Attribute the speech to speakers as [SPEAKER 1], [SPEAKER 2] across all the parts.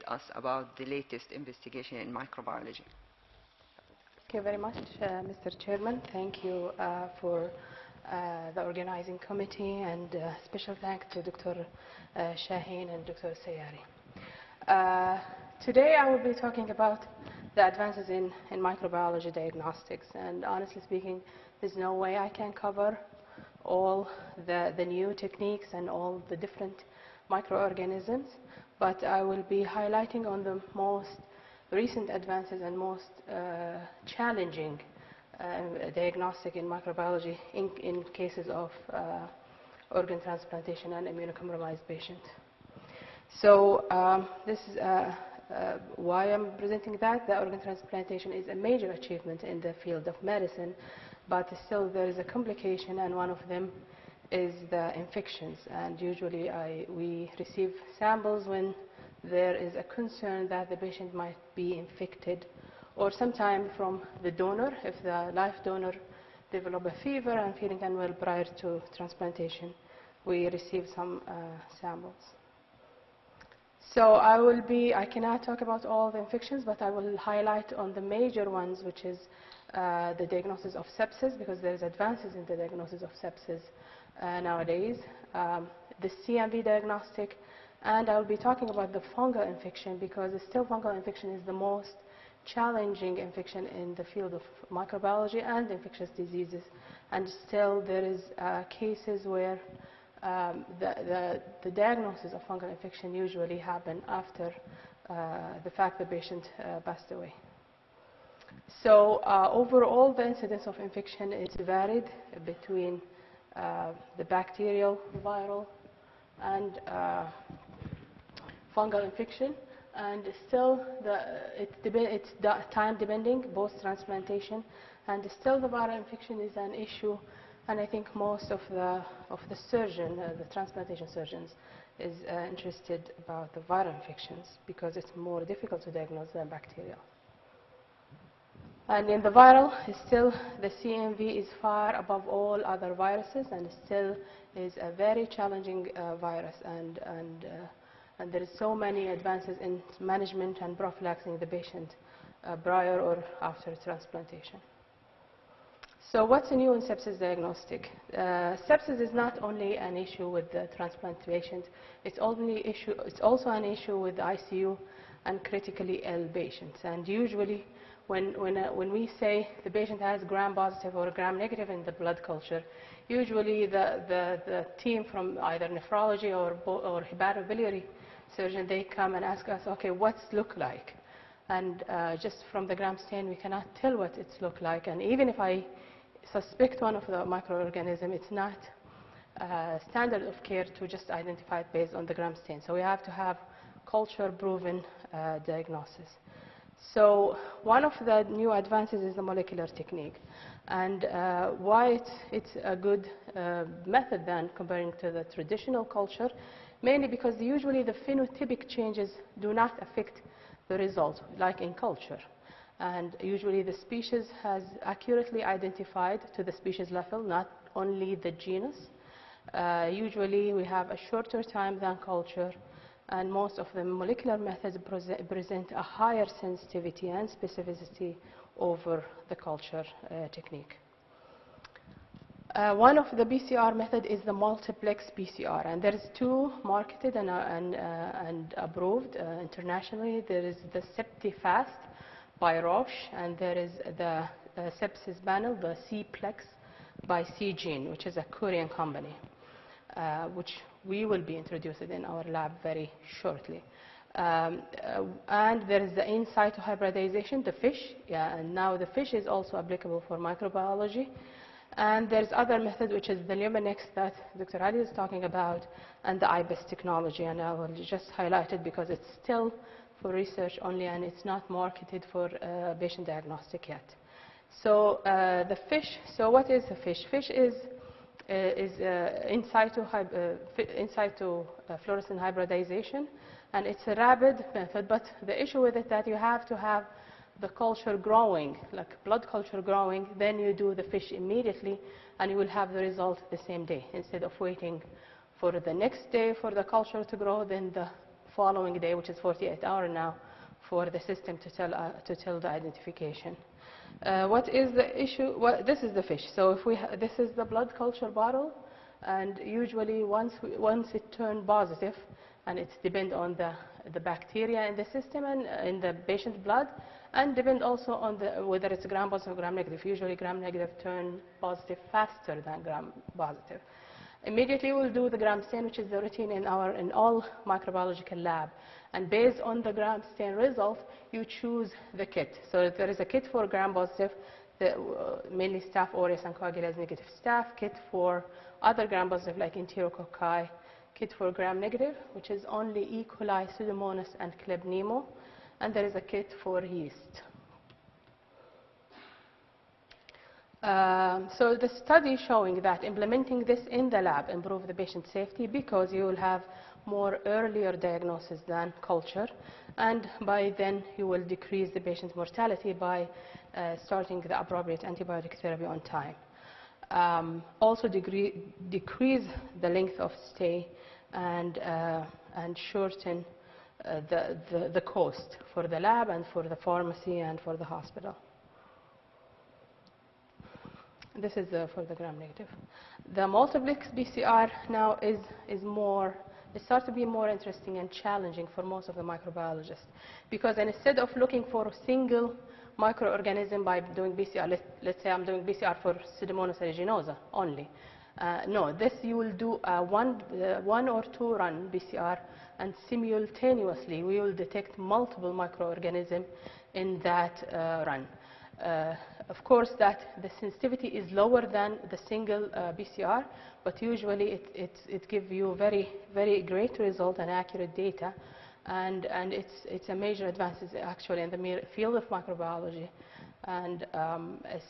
[SPEAKER 1] us about the latest investigation in microbiology.
[SPEAKER 2] Thank you very much, Mr. Chairman. Thank you for the organizing committee, and special thanks to Dr. Shaheen and Dr. Sayari. Today I will be talking about the advances in microbiology diagnostics, and honestly speaking, there's no way I can cover all the new techniques and all the different microorganisms, but I will be highlighting on the most recent advances and most challenging diagnostic in microbiology in cases of organ transplantation and immunocompromised patients. So this is why I'm presenting that. The organ transplantation is a major achievement in the field of medicine, but still there is a complication, and one of them is the infections. And usually we receive samples when there is a concern that the patient might be infected, or sometimes from the donor, if the live donor develop a fever and feeling unwell prior to transplantation, we receive some samples. So I cannot talk about all the infections, but I will highlight on the major ones, which is the diagnosis of sepsis, because there is advances in the diagnosis of sepsis nowadays, the CMV diagnostic, and I will be talking about the fungal infection, because still fungal infection is the most challenging infection in the field of microbiology and infectious diseases, and still there is cases where the diagnosis of fungal infection usually happen after the fact the patient passed away. So overall, the incidence of infection is varied between the bacterial, viral, and fungal infection, and still it's time depending, both transplantation, and still the viral infection is an issue. And I think most of the surgeon, the transplantation surgeons, is interested about the viral infections, because it's more difficult to diagnose than bacterial. And in the viral, still the CMV is far above all other viruses, and still is a very challenging virus. And there is so many advances in management and prophylaxing the patient prior or after transplantation. So what's new in sepsis diagnostic? Sepsis is not only an issue with the transplant patients, it's also an issue with the ICU and critically ill patients. And usually when we say the patient has gram-positive or gram-negative in the blood culture, usually the team from either nephrology or hepatobiliary surgeon, they come and ask us, okay, what's look like? And just from the gram stain, we cannot tell what it's look like. And even if I suspect one of the microorganism, it's not standard of care to just identify it based on the gram stain. So we have to have culture-proven diagnosis. So one of the new advances is the molecular technique. And why it's a good method then comparing to the traditional culture, mainly because usually the phenotypic changes do not affect the result, like in culture. And usually the species has accurately identified to the species level, not only the genus. Usually we have a shorter time than culture, and most of the molecular methods present a higher sensitivity and specificity over the culture technique. One of the PCR method is the multiplex PCR, and there is two marketed and approved internationally. There is the SeptiFast by Roche, and there is the sepsis panel, the CPlex by Seegene, which is a Korean company, which we will be introducing in our lab very shortly. And there is the in situ hybridization, the FISH, and now the FISH is also applicable for microbiology. And there's other method, which is the Luminex that Dr. Ali is talking about, and the Ibis technology, and I will just highlight it because it's still for research only, and it's not marketed for patient diagnostic yet. So the FISH, so what is the FISH? FISH is in situ fluorescent hybridization, and it's a rapid method, but the issue with it that you have to have the culture growing, like blood culture growing, then you do the FISH immediately, and you will have the result the same day, instead of waiting for the next day for the culture to grow, then the following day, which is 48 hours now, for the system to tell the identification. What is the issue? Well, this is the fish. So if this is the blood culture bottle, and usually once it turns positive, and it depends on the bacteria in the system and in the patient's blood, and depend also on whether it's gram positive or gram negative. Usually gram negative turn positive faster than gram positive. Immediately we'll do the gram stain, which is the routine in all microbiological lab. And based on the gram stain result, you choose the kit. So there is a kit for gram positive, mainly Staph aureus and coagulase negative staph, kit for other gram positive like enterococci, kit for gram negative, which is only E. coli, Pseudomonas, and Klebsiella, and there is a kit for yeast. So the study showing that implementing this in the lab improve the patient safety because you will have more earlier diagnosis than culture, and by then you will decrease the patient's mortality by starting the appropriate antibiotic therapy on time. Also decrease the length of stay and shorten the cost for the lab and for the pharmacy and for the hospital. This is for the gram negative. The multiplex PCR now it starts to be more interesting and challenging for most of the microbiologists, because instead of looking for a single microorganism by doing PCR, let's say I'm doing PCR for Pseudomonas aeruginosa only. No, this you will do one or two run PCR, and simultaneously we will detect multiple microorganisms in that run. Of course, that the sensitivity is lower than the single PCR, but usually it gives you very, very great result and accurate data, and it's a major advance actually in the field of microbiology. And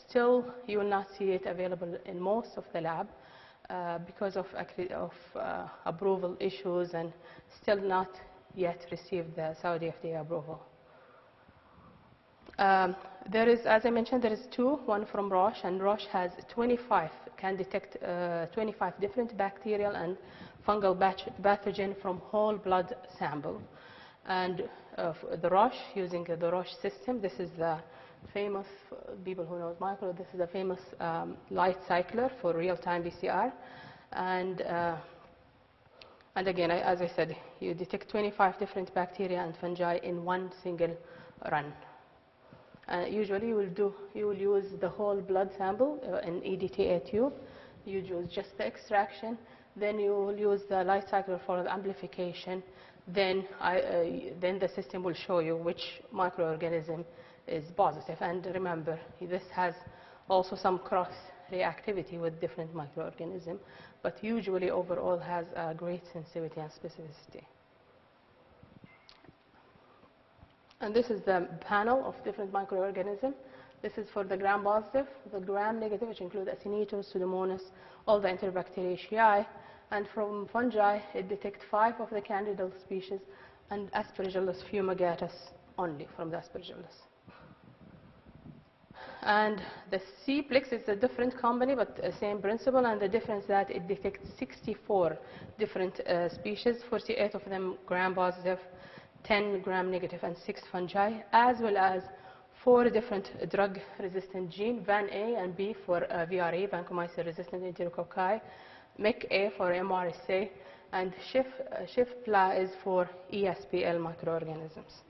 [SPEAKER 2] still, you will not see it available in most of the lab because of approval issues, and still not yet received the Saudi FDA approval. There is, as I mentioned, there is one from Roche, and Roche has 25, can detect 25 different bacterial and fungal pathogen from whole blood sample. And the Roche, using the Roche system, this is the famous, people who knows micro, this is the famous light cycler for real-time PCR. And again, as I said, you detect 25 different bacteria and fungi in one single run. Usually you will use the whole blood sample in EDTA tube. You use just the extraction, then you will use the light cycler for the amplification. Then the system will show you which microorganism is positive. And remember, this has also some cross-reactivity with different microorganisms, but usually overall has a great sensitivity and specificity. And this is the panel of different microorganisms. This is for the gram positive, the gram negative, which include Acinitus, Pseudomonas, all the Enterobacteriaceae. And from fungi, it detects 5 of the Candidal species and Aspergillus fumigatus only from the Aspergillus. And the C-Plex is a different company, but the same principle, and the difference that it detects 64 different species, 48 of them gram positive, 10 gram negative, and 6 fungi, as well as 4 different drug-resistant genes, VAN-A and B for VRE, vancomycin-resistant enterococci, MEC-A for MRSA, and SHIF-PLA is for ESBL microorganisms.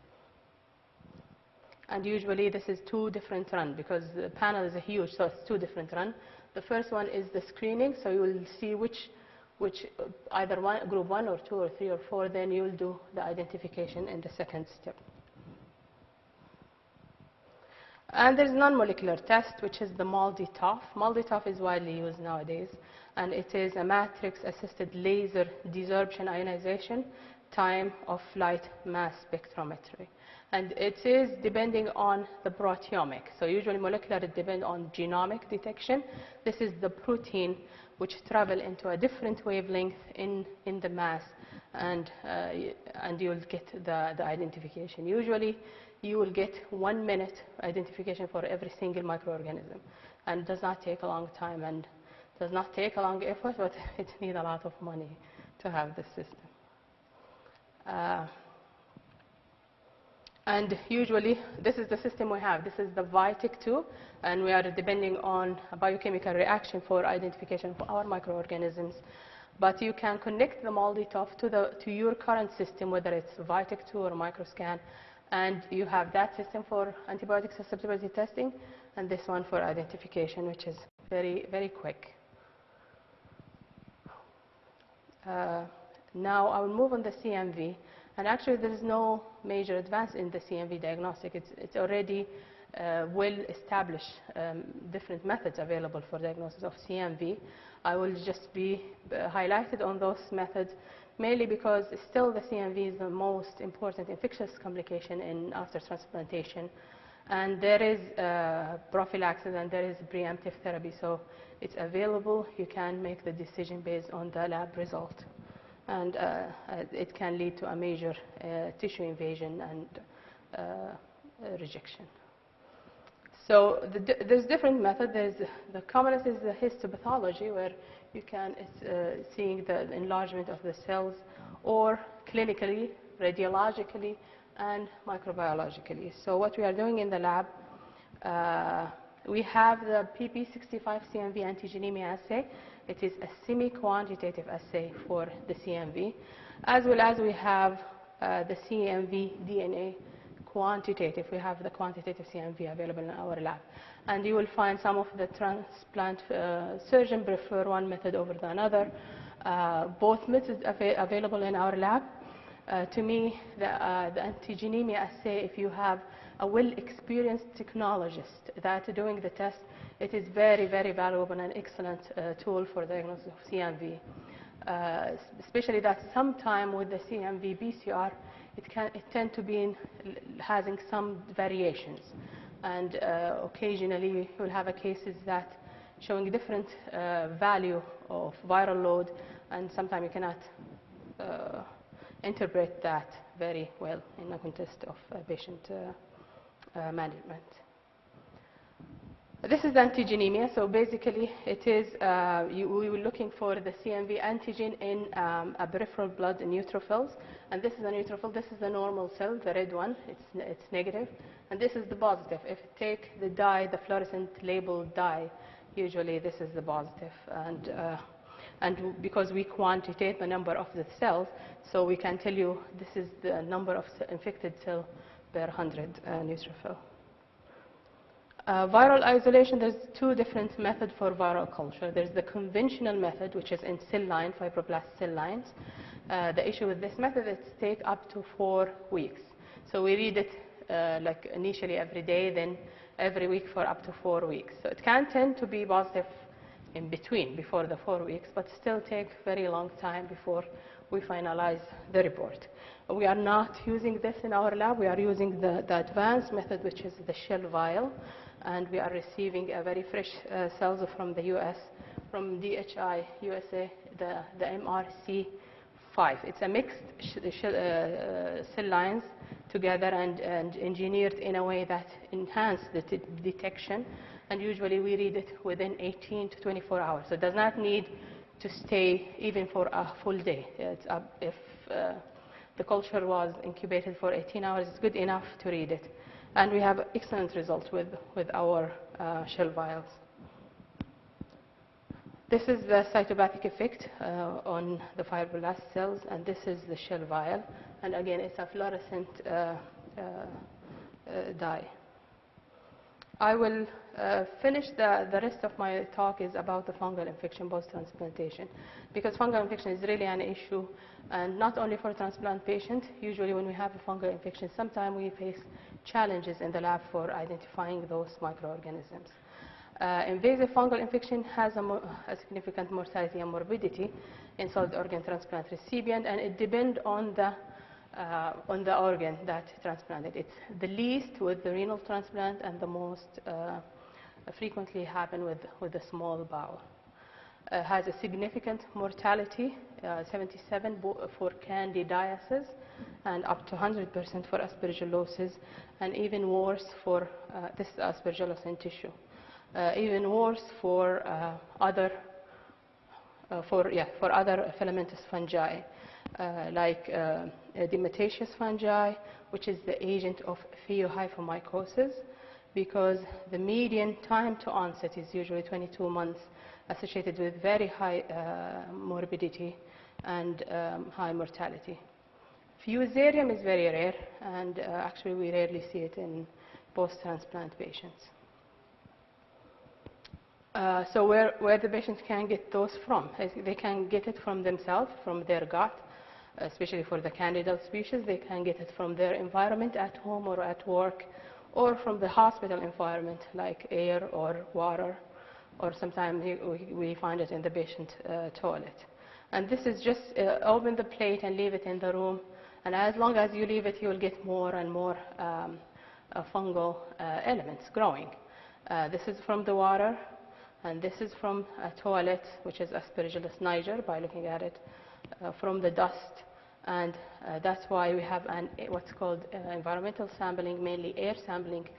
[SPEAKER 2] And usually this is 2 different runs, because the panel is huge, so it's 2 different runs. The first one is the screening, so you will see which either group 1 or 2 or 3 or 4, then you will do the identification in the second step. And there's non-molecular test, which is the MALDI-TOF. MALDI-TOF is widely used nowadays, and it is a matrix-assisted laser desorption ionization time of light mass spectrometry. And it is depending on the proteomic. So usually molecular depend on genomic detection. This is the protein which travel into a different wavelength in the mass, and you'll get the identification. Usually you will get 1 minute identification for every single microorganism, and does not take a long time and does not take a long effort, but it needs a lot of money to have this system. And usually, this is the system we have. This is the VITEC2, and we are depending on a biochemical reaction for identification of our microorganisms. But you can connect the MALDI-TOF to your current system, whether it's VITEC2 or Microscan, and you have that system for antibiotic susceptibility testing, and this one for identification, which is very, very quick. Now I will move on the CMV. And actually, there is no major advance in the CMV diagnostic. It's already well-established different methods available for diagnosis of CMV. I will just be highlighted on those methods, mainly because still the CMV is the most important infectious complication after transplantation. And there is prophylaxis and there is preemptive therapy. So it's available. You can make the decision based on the lab result. And it can lead to a major tissue invasion and rejection. So there's different methods. The commonest is the histopathology, where you can seeing the enlargement of the cells, or clinically, radiologically, and microbiologically. So what we are doing in the lab, we have the PP65 CMV antigenemia assay. It is a semi-quantitative assay for the CMV, as well as we have the CMV DNA quantitative. We have the quantitative CMV available in our lab. And you will find some of the transplant surgeons prefer one method over another. Both methods available in our lab. To me, the antigenemia assay, if you have a well-experienced technologist that doing the test, it is very, very valuable and excellent tool for diagnosis of CMV. Especially that sometime with the CMV BCR, it tend to be having some variations. And occasionally, you'll have cases that showing different value of viral load, and sometimes you cannot interpret that very well in the context of patient management. This is antigenemia. So basically, it is we were looking for the CMV antigen in a peripheral blood neutrophils, and this is a neutrophil. This is the normal cell, the red one. It's negative, and this is the positive. If you take the dye, the fluorescent labeled dye, usually this is the positive. And because we quantitate the number of the cells, so we can tell you this is the number of infected cells per 100 neutrophil. Viral isolation, there's two different methods for viral culture. There's the conventional method, which is in cell line, fibroblast cell lines. The issue with this method is it takes up to 4 weeks. So we read it like initially every day, then every week for up to 4 weeks. So it can tend to be positive in between, before the 4 weeks, but still take very long time before we finalize the report. We are not using this in our lab. We are using the advanced method, which is the shell vial, and we are receiving a very fresh cells from the US, from DHI USA, the MRC5. It's a mixed cell lines together and engineered in a way that enhance the detection, and usually we read it within 18 to 24 hours. So it does not need to stay even for a full day. If the culture was incubated for 18 hours, it's good enough to read it. And we have excellent results with our shell vials. This is the cytopathic effect on the fibroblast cells, and this is the shell vial. And again, it's a fluorescent dye. I will finish the rest of my talk is about the fungal infection post-transplantation, because fungal infection is really an issue, and not only for transplant patients. Usually when we have a fungal infection, sometimes we face challenges in the lab for identifying those microorganisms. Invasive fungal infection has a significant mortality and morbidity in solid organ transplant recipient, and it depends on the organ that transplanted. It's the least with the renal transplant, and the most frequently happen with the small bowel. Has a significant mortality, 77 for candidiasis, and up to 100% for aspergillosis, and even worse for this aspergillus in tissue. Even worse for other filamentous fungi like edematous fungi, which is the agent of phaeohyphomycosis, because the median time to onset is usually 22 months, associated with very high morbidity and high mortality. Fusarium is very rare, and actually we rarely see it in post-transplant patients. So where the patients can get those from? They can get it from themselves, from their gut, especially for the Candida species. They can get it from their environment at home or at work, or from the hospital environment, like air or water, or sometimes we find it in the patient toilet. And this is just open the plate and leave it in the room, and as long as you leave it, you will get more and more fungal elements growing. This is from the water, and this is from a toilet, which is Aspergillus niger, by looking at it, from the dust. And that's why we have what's called environmental sampling, mainly air sampling.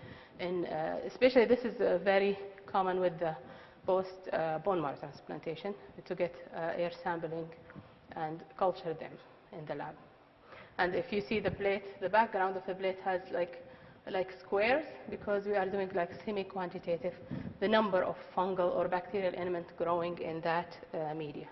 [SPEAKER 2] And especially this is very common with the post-bone marrow transplantation, to get air sampling and culture them in the lab. And if you see the plate, the background of the plate has like squares, because we are doing like semi-quantitative, the number of fungal or bacterial elements growing in that media.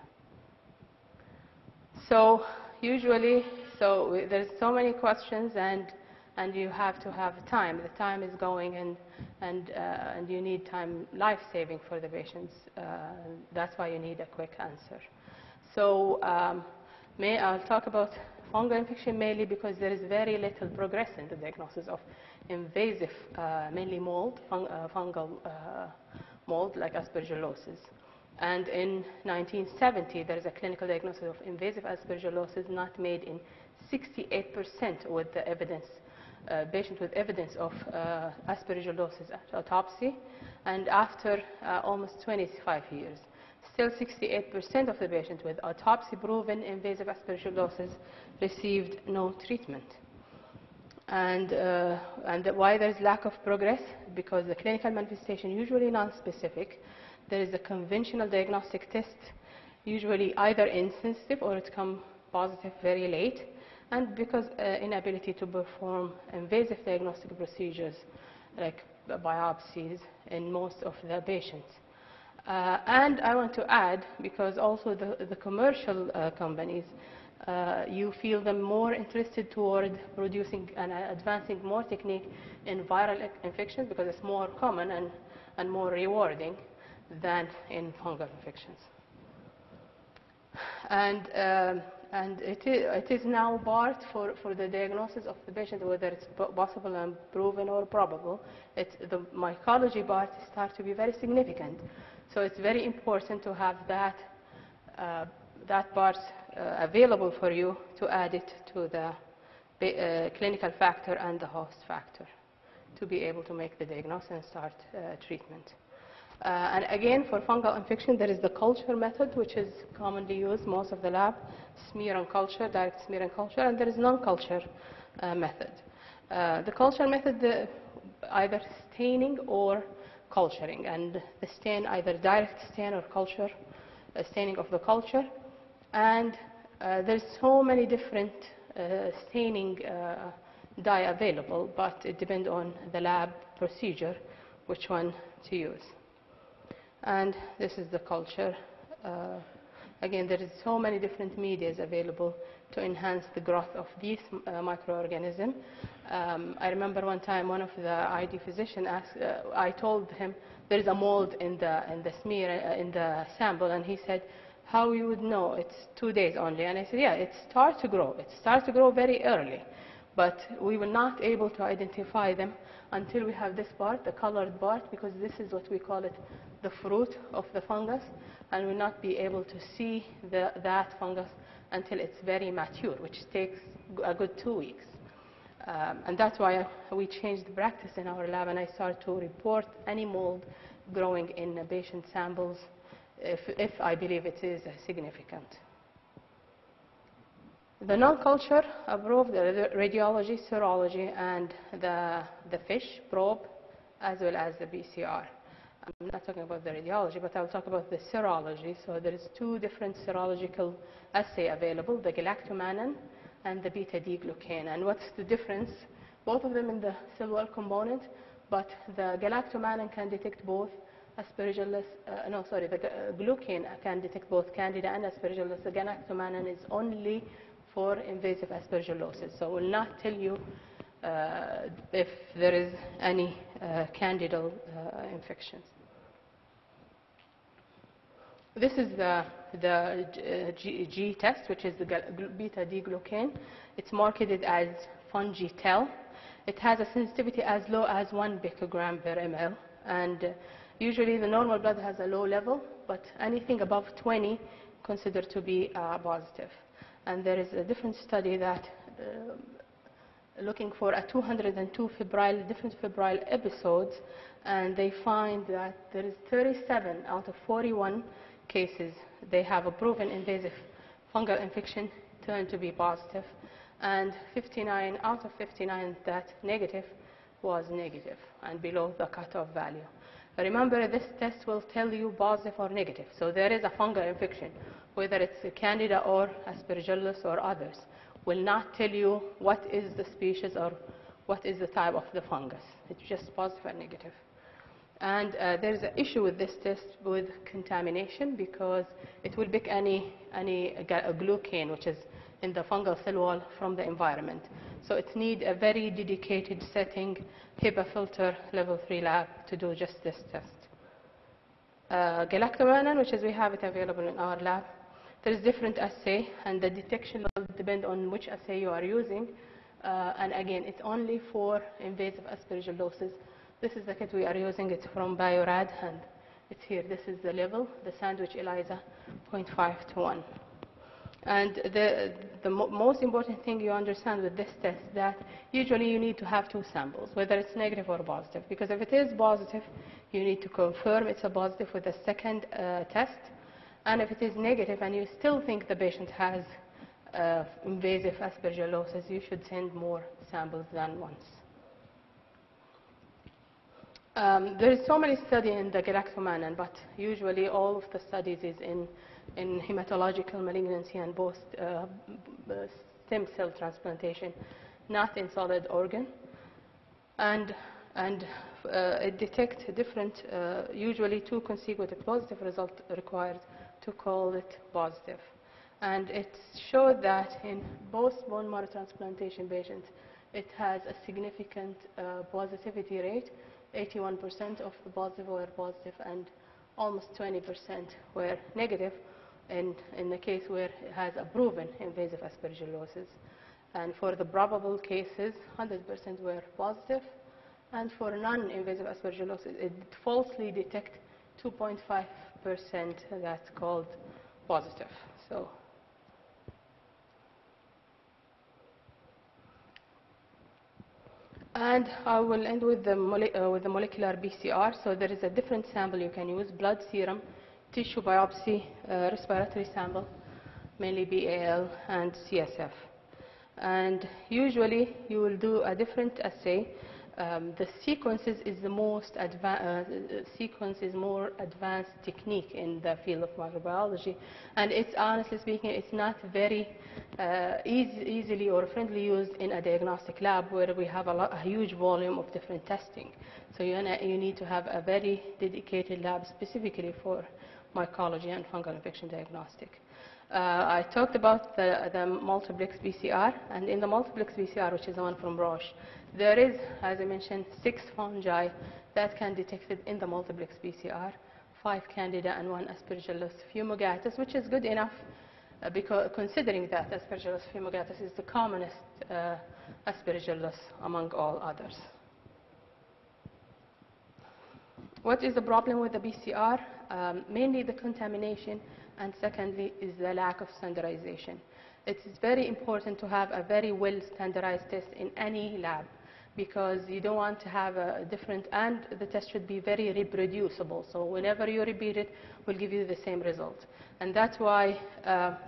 [SPEAKER 2] So usually, there's so many questions, and you have to have time. The time is going, and you need time, life-saving for the patients. That's why you need a quick answer. So I'll talk about fungal infection mainly because there is very little progress in the diagnosis of invasive, mainly mold, fungal mold like Aspergillosis. And in 1970, there is a clinical diagnosis of invasive Aspergillosis not made in 68% with the evidence, patient with evidence of Aspergillosis at autopsy, and after almost 25 years. Still 68% of the patients with autopsy-proven invasive Aspergillosis received no treatment. And why there's lack of progress? Because the clinical manifestation usually non-specific. There is a conventional diagnostic test, usually either insensitive or it comes positive very late, and because inability to perform invasive diagnostic procedures like biopsies in most of the patients. And I want to add, because also the commercial companies, you feel them more interested toward producing and advancing more technique in viral infections because it's more common and more rewarding than in fungal infections. And it is now barred for the diagnosis of the patient, whether it's possible and proven or probable. The mycology bar starts to be very significant. So it's very important to have that part available for you to add it to the clinical factor and the host factor to be able to make the diagnosis and start treatment. And again, for fungal infection, there is the culture method, which is commonly used most of the lab, smear and culture, direct smear and culture, and there is non-culture method. The culture method, either staining or culturing, and the stain, either direct stain or culture, staining of the culture. And there's so many different staining dye available, but it depends on the lab procedure, which one to use. And this is the culture. Again, there is so many different medias available to enhance the growth of these microorganisms. I remember one time one of the ID physicians asked, I told him there is a mold in the smear, in the sample, and he said, how you would know? It's 2 days only. And I said, yeah, it starts to grow. It starts to grow very early, but we were not able to identify them until we have this part, the colored part, because this is what we call it, the fruit of the fungus, and we'll not be able to see that fungus until it's very mature, which takes a good 2 weeks. And that's why we changed the practice in our lab, and I started to report any mold growing in patient samples if I believe it is significant. The non-culture approved the radiology, serology, and the fish probe, as well as the PCR. I'm not talking about the radiology, but I'll talk about the serology. So there is 2 different serological assays available, the galactomannan and the beta-D-glucane. And what's the difference? Both of them in the cell wall component, but the galactomannan can detect both Aspergillus, the glucane can detect both Candida and Aspergillus. The galactomannan is only for invasive aspergillosis, so it will not tell you if there is any candidal infections. This is the G test, which is the beta-D-glucane. It's marketed as Fungitel. It has a sensitivity as low as 1 picogram per ml, and usually the normal blood has a low level, but anything above 20 considered to be positive. And there is a different study that looking for a 202 different febrile episodes, and they find that there is 37 out of 41 cases they have a proven invasive fungal infection turned to be positive, and 59 out of 59 that negative was negative and below the cutoff value. Remember, this test will tell you positive or negative, so there is a fungal infection, whether it's Candida or Aspergillus or others, will not tell you what is the species or what is the type of the fungus. It's just positive and negative. And there's an issue with this test with contamination, because it will pick any glucane, which is in the fungal cell wall, from the environment. So it needs a very dedicated setting, HEPA filter level 3 lab to do just this test. Galactomannan, which is we have it available in our lab, there is different assay, and the detection will depend on which assay you are using. And again, it's only for invasive aspergillosis. This is the kit we are using. It's from Biorad, and it's here. This is the level, the sandwich ELISA, 0.5 to 1. And the most important thing you understand with this test, that usually you need to have 2 samples, whether it's negative or positive. Because if it is positive, you need to confirm it's a positive with a second test. And if it is negative and you still think the patient has invasive aspergillosis, you should send more samples than once. There is so many studies in the galactomannan, but usually all of the studies is in hematological malignancy and both stem cell transplantation, not in solid organ. And it detects different, usually 2 consecutive positive results required to call it positive. And it showed that in both bone marrow transplantation patients, it has a significant positivity rate. 81% of the positive were positive, and almost 20% were negative in the case where it has a proven invasive aspergillosis. And for the probable cases, 100% were positive. And for non-invasive aspergillosis, it falsely detects 2.5% that's called positive. So, and I will end with the molecular PCR. So there is a different sample you can use: blood, serum, tissue biopsy, respiratory sample, mainly BAL, and CSF. And usually you will do a different assay. The sequences is the most more advanced technique in the field of microbiology, and it's, honestly speaking, it's not very easily or friendly used in a diagnostic lab where we have a huge volume of different testing. So you need to have a very dedicated lab specifically for mycology and fungal infection diagnostic. I talked about the multiplex PCR, and in the multiplex PCR, which is the one from Roche, there is, as I mentioned, 6 fungi that can be detected in the multiplex PCR, 5 Candida and 1 Aspergillus fumigatus, which is good enough because considering that Aspergillus fumigatus is the commonest Aspergillus among all others. What is the problem with the PCR? Mainly the contamination, and secondly is the lack of standardization. It's very important to have a very well standardized test in any lab, because you don't want to have a different, and the test should be very reproducible. So whenever you repeat it, will give you the same result. And that's why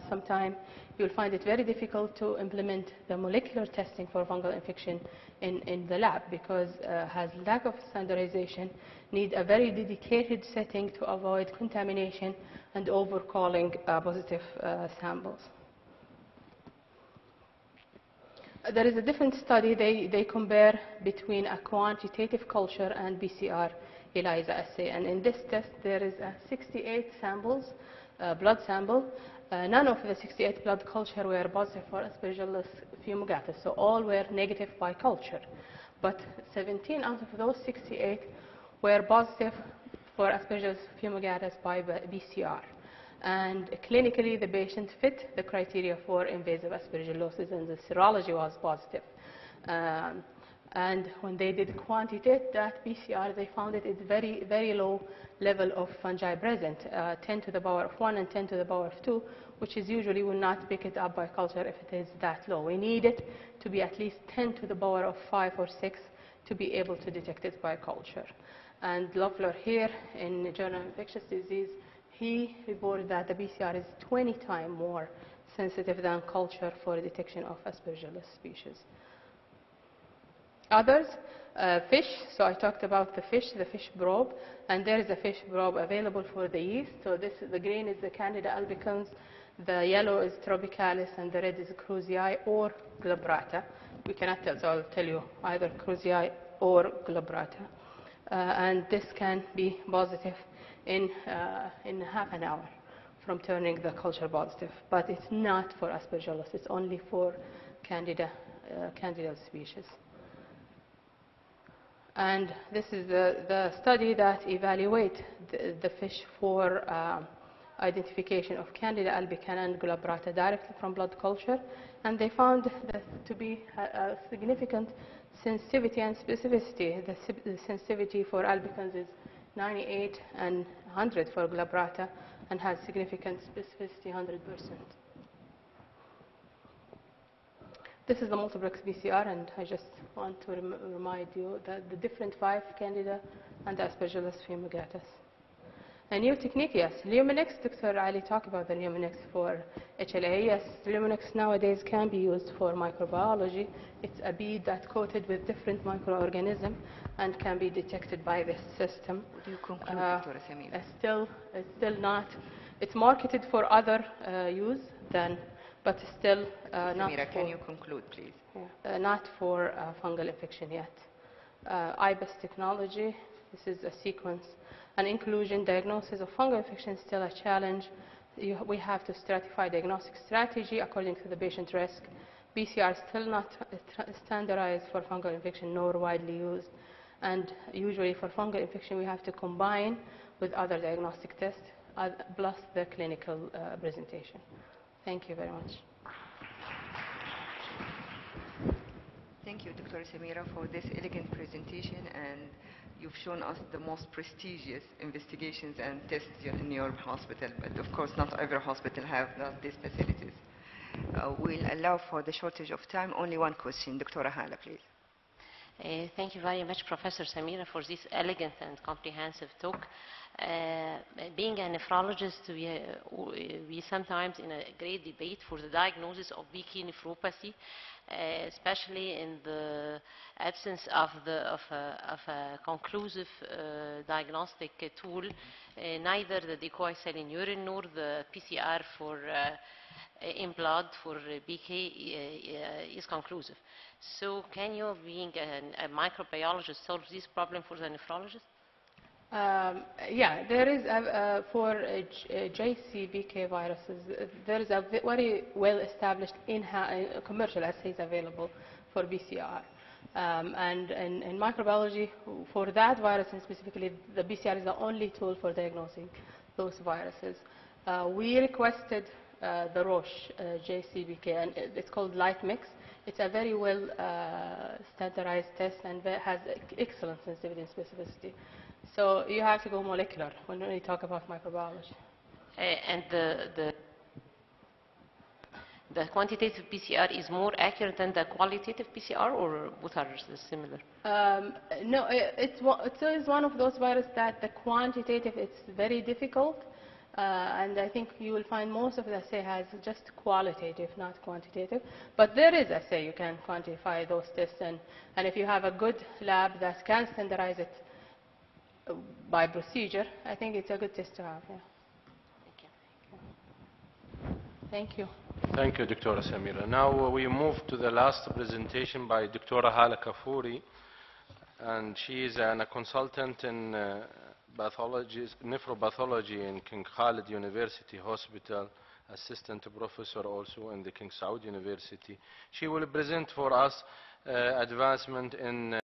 [SPEAKER 2] sometimes you'll find it very difficult to implement the molecular testing for fungal infection in the lab, because has lack of standardization, need a very dedicated setting to avoid contamination and overcalling positive samples. There is a different study. They compare between a quantitative culture and PCR ELISA assay. And in this test, there is 68 samples, blood sample. None of the 68 blood culture were positive for Aspergillus fumigatus, so all were negative by culture. But 17 out of those 68 were positive for Aspergillus fumigatus by PCR. And clinically, the patient fit the criteria for invasive aspergillosis, and the serology was positive. And when they did quantitate that PCR, they found it is very, very low level of fungi present, 10 to the power of 1 and 10 to the power of 2, which is usually will not pick it up by culture if it is that low. We need it to be at least 10 to the power of 5 or 6 to be able to detect it by culture. And Loeffler here in the Journal of Infectious Disease, he reported that the PCR is 20 times more sensitive than culture for detection of Aspergillus species. Others, fish. So I talked about the fish probe, and there is a fish probe available for the yeast. So the green is the Candida albicans, the yellow is Tropicalis, and the red is Krusei or glabrata. We cannot tell, so I'll tell you either Krusei or glabrata. And this can be positive in half an hour from turning the culture positive. But it's not for Aspergillus, it's only for Candida species. And this is the study that evaluates the fish for identification of Candida albicans and glabrata directly from blood culture. And they found that to be a significant sensitivity and specificity. The sensitivity for albicans is 98 and 100 for glabrata, and has significant specificity 100%. This is the multiplex PCR, and I just want to remind you that the different 5 Candida and Aspergillus fumigatus. A new technique, yes. Luminex, Dr. Ali talked about the Luminex for HLA. Yes, Luminex nowadays can be used for microbiology. It's a bead that's coated with different microorganisms and can be detected by this system.
[SPEAKER 1] Would you conclude, Dr. Sameera?
[SPEAKER 2] It's still not. It's marketed for other use than, but still not.
[SPEAKER 1] Sameera, can you conclude, please?
[SPEAKER 2] Yeah, not for fungal infection yet. Ibis Technology. This is a sequence. An inclusion diagnosis of fungal infection is still a challenge. We have to stratify diagnostic strategy according to the patient risk. PCR is still not standardized for fungal infection nor widely used. And usually for fungal infection, we have to combine with other diagnostic tests plus the clinical presentation. Thank you very much.
[SPEAKER 1] Thank you, Dr. Sameera, for this elegant presentation, and you've shown us the most prestigious investigations and tests in your hospital, but of course not every hospital have these facilities. We'll allow for the shortage of time only one question. Dr. Hala, please.
[SPEAKER 3] Thank you very much, Professor Sameera, for this elegant and comprehensive talk. Being a nephrologist, we sometimes in a great debate for the diagnosis of BK nephropathy, especially in the absence of a conclusive diagnostic tool. Neither the decoy cell in urine nor the PCR for in blood for BK is conclusive. So can you, being a microbiologist, solve this problem for the nephrologist?
[SPEAKER 2] Yeah, there is for JCBK viruses, there is a very well-established commercial assays available for PCR. And in microbiology, for that virus and specifically, the PCR is the only tool for diagnosing those viruses. We requested the Roche JCBK, and it's called Light Mix. It's a very well standardized test and has excellent sensitivity and specificity. So you have to go molecular when we talk about microbiology.
[SPEAKER 3] And the quantitative PCR is more accurate than the qualitative PCR, or both are similar?
[SPEAKER 2] No, it is one of those viruses that the quantitative, it's very difficult. And I think you will find most of the assay has just qualitative, not quantitative. But there is assay, you can quantify those tests. And if you have a good lab that can standardize it by procedure, I think it's a good test to have. Yeah.
[SPEAKER 3] Thank you.
[SPEAKER 2] Thank you.
[SPEAKER 4] Thank you, Dr. Sameera. Now we move to the last presentation by Dr. Hala Kafuri, and she is a consultant in nephropathology in King Khalid University Hospital, assistant professor also in the King Saud University. She will present for us advancement in